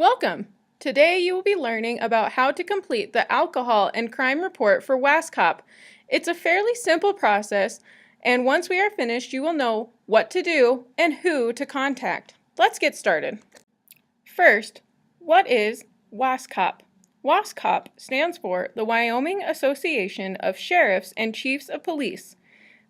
Welcome! Today you will be learning about how to complete the Alcohol and Crime Report for WASCOP. It's a fairly simple process, and once we are finished, you will know what to do and who to contact. Let's get started. First, what is WASCOP? WASCOP stands for the Wyoming Association of Sheriffs and Chiefs of Police.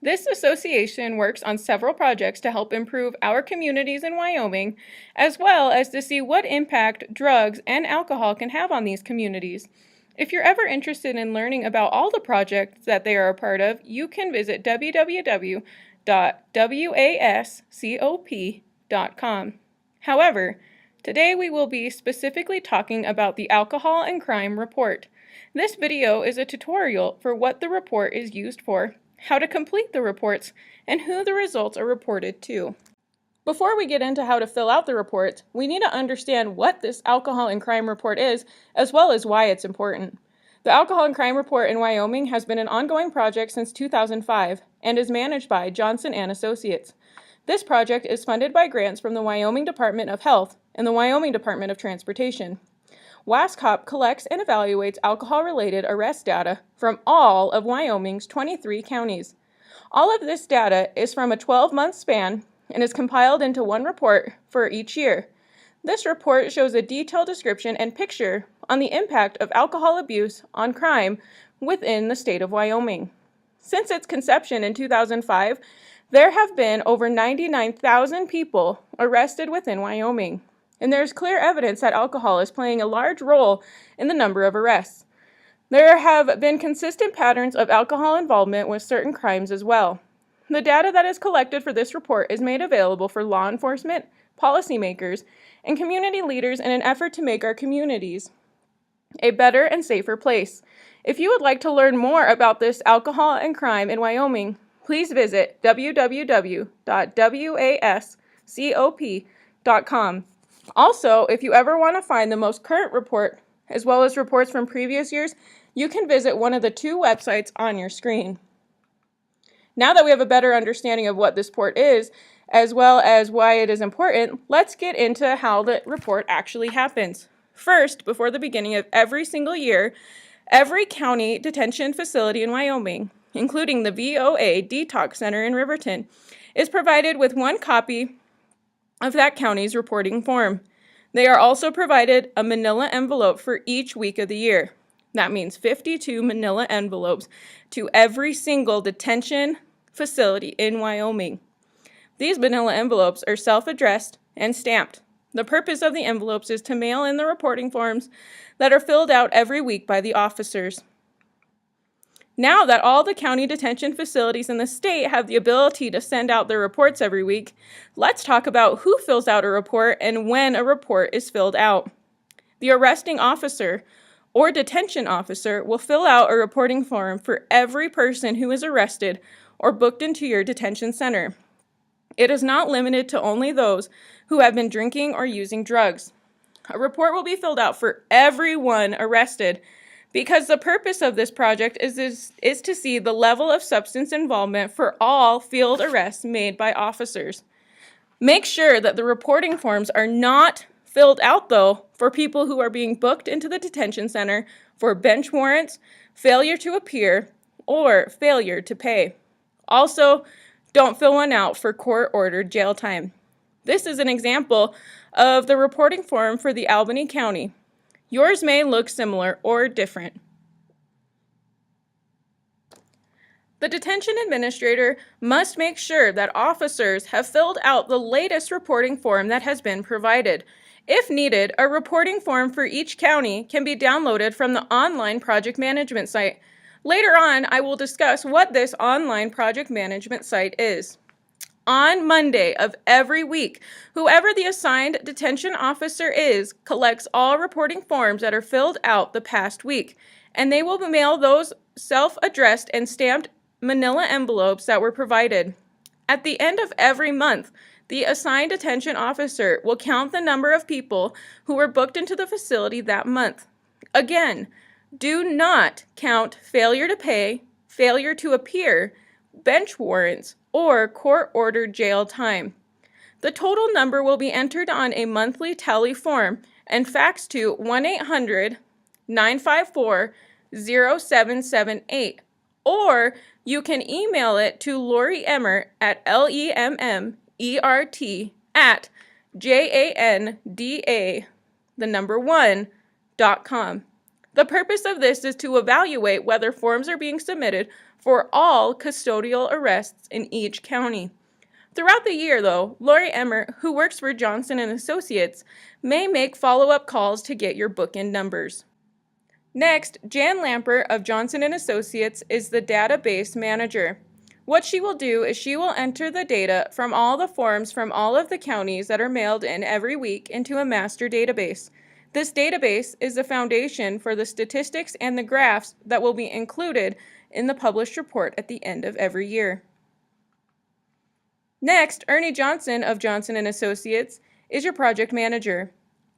This association works on several projects to help improve our communities in Wyoming, as well as to see what impact drugs and alcohol can have on these communities. If you're ever interested in learning about all the projects that they are a part of, you can visit www.wascop.com. However, today we will be specifically talking about the Alcohol and Crime Report. This video is a tutorial for what the report is used for, how to complete the reports, and who the results are reported to. Before we get into how to fill out the reports, we need to understand what this Alcohol and Crime Report is, as well as why it's important. The Alcohol and Crime Report in Wyoming has been an ongoing project since 2005 and is managed by Johnson & Associates. This project is funded by grants from the Wyoming Department of Health and the Wyoming Department of Transportation. WASCOP collects and evaluates alcohol-related arrest data from all of Wyoming's 23 counties. All of this data is from a 12-month span and is compiled into one report for each year. This report shows a detailed description and picture on the impact of alcohol abuse on crime within the state of Wyoming. Since its conception in 2005, there have been over 99,000 people arrested within Wyoming, and there is clear evidence that alcohol is playing a large role in the number of arrests. There have been consistent patterns of alcohol involvement with certain crimes as well. The data that is collected for this report is made available for law enforcement, policymakers, and community leaders in an effort to make our communities a better and safer place. If you would like to learn more about this alcohol and crime in Wyoming, please visit www.wascop.com. Also, if you ever want to find the most current report, as well as reports from previous years, you can visit one of the two websites on your screen. Now that we have a better understanding of what this report is, as well as why it is important, let's get into how the report actually happens. First, before the beginning of every single year, every county detention facility in Wyoming, including the VOA Detox Center in Riverton, is provided with one copy of that county's reporting form. They are also provided a manila envelope for each week of the year. That means 52 manila envelopes to every single detention facility in Wyoming. These manila envelopes are self-addressed and stamped. The purpose of the envelopes is to mail in the reporting forms that are filled out every week by the officers. Now that all the county detention facilities in the state have the ability to send out their reports every week, let's talk about who fills out a report and when a report is filled out. The arresting officer or detention officer will fill out a reporting form for every person who is arrested or booked into your detention center. It is not limited to only those who have been drinking or using drugs. A report will be filled out for everyone arrested, because the purpose of this project is to see the level of substance involvement for all field arrests made by officers. Make sure that the reporting forms are not filled out, though, for people who are being booked into the detention center for bench warrants, failure to appear, or failure to pay. Also, don't fill one out for court-ordered jail time. This is an example of the reporting form for the Albany County. Yours may look similar or different. The detention administrator must make sure that officers have filled out the latest reporting form that has been provided. If needed, a reporting form for each county can be downloaded from the online project management site. Later on, I will discuss what this online project management site is. On Monday of every week, whoever the assigned detention officer is collects all reporting forms that are filled out the past week, and they will mail those self-addressed and stamped manila envelopes that were provided. At the end of every month, the assigned detention officer will count the number of people who were booked into the facility that month. Again, do not count failure to pay, failure to appear, bench warrants, or court-ordered jail time. The total number will be entered on a monthly tally form and faxed to 1-800-954-0778, or you can email it to Lori Emmert at LEMMERT@JANDA1.com. The purpose of this is to evaluate whether forms are being submitted for all custodial arrests in each county. Throughout the year, though, Lori Emmert, who works for Johnson & Associates, may make follow-up calls to get your bookend numbers. Next, Jan Lampert of Johnson & Associates is the database manager. What she will do is she will enter the data from all the forms from all of the counties that are mailed in every week into a master database. This database is the foundation for the statistics and the graphs that will be included in the published report at the end of every year. Next, Ernie Johnson of Johnson & Associates is your project manager.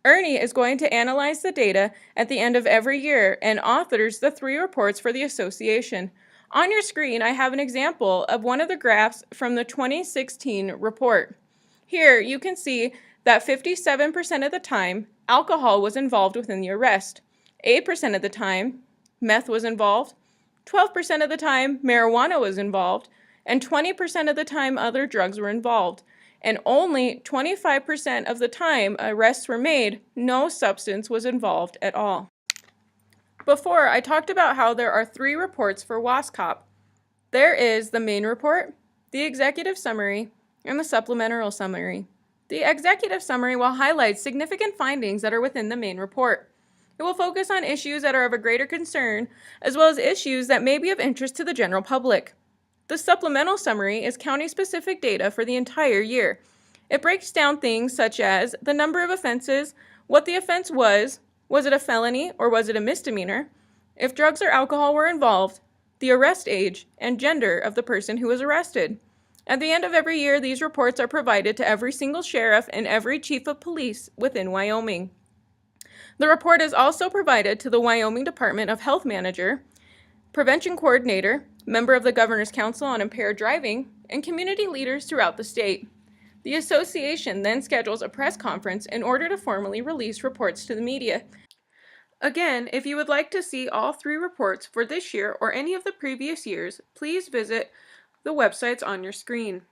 Ernie is going to analyze the data at the end of every year and authors the 3 reports for the association. On your screen, I have an example of one of the graphs from the 2016 report. Here, you can see that 57% of the time, alcohol was involved within the arrest. 8% of the time, meth was involved. 12% of the time, marijuana was involved. And 20% of the time other drugs were involved. And only 25% of the time arrests were made, no substance was involved at all. Before, I talked about how there are 3 reports for WASCOP. There is the main report, the executive summary, and the supplemental summary. The executive summary will highlight significant findings that are within the main report. It will focus on issues that are of a greater concern, as well as issues that may be of interest to the general public. The supplemental summary is county-specific data for the entire year. It breaks down things such as the number of offenses, what the offense was it a felony or was it a misdemeanor, if drugs or alcohol were involved, the arrest age, and gender of the person who was arrested. At the end of every year, these reports are provided to every single sheriff and every chief of police within Wyoming. The report is also provided to the Wyoming Department of Health Manager, Prevention Coordinator, member of the Governor's Council on Impaired Driving, and community leaders throughout the state. The association then schedules a press conference in order to formally release reports to the media. Again, if you would like to see all 3 reports for this year or any of the previous years, please visit the websites on your screen.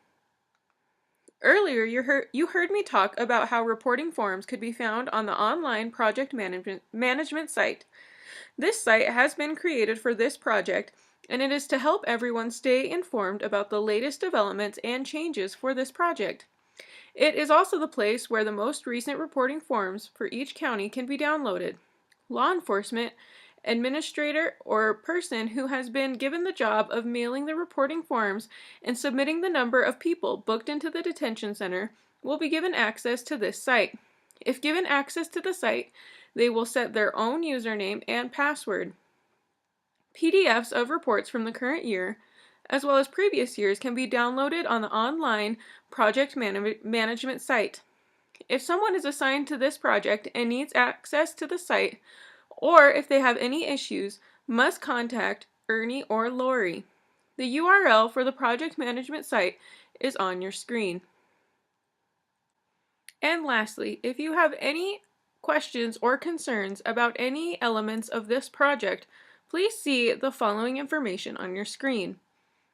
Earlier, you heard me talk about how reporting forms could be found on the online project management site. This site has been created for this project, and it is to help everyone stay informed about the latest developments and changes for this project. It is also the place where the most recent reporting forms for each county can be downloaded. Law enforcement, administrator, or person who has been given the job of mailing the reporting forms and submitting the number of people booked into the detention center will be given access to this site. If given access to the site, they will set their own username and password. PDFs of reports from the current year, as well as previous years, can be downloaded on the online project management site. If someone is assigned to this project and needs access to the site, or if they have any issues, must contact Ernie or Lori. The URL for the project management site is on your screen. And lastly, if you have any questions or concerns about any elements of this project, please see the following information on your screen.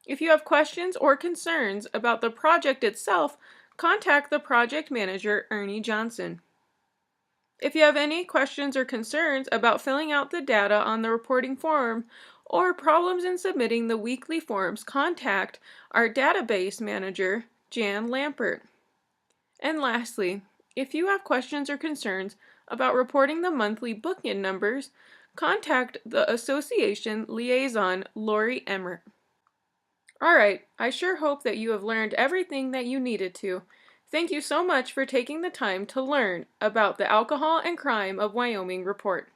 If you have questions or concerns about the project itself, contact the project manager, Ernie Johnson. If you have any questions or concerns about filling out the data on the reporting form or problems in submitting the weekly forms, contact our database manager, Jan Lampert. And lastly, if you have questions or concerns about reporting the monthly bookend numbers, contact the association liaison, Lori Emmert. Alright, I sure hope that you have learned everything that you needed to. Thank you so much for taking the time to learn about the Alcohol and Crime of Wyoming report.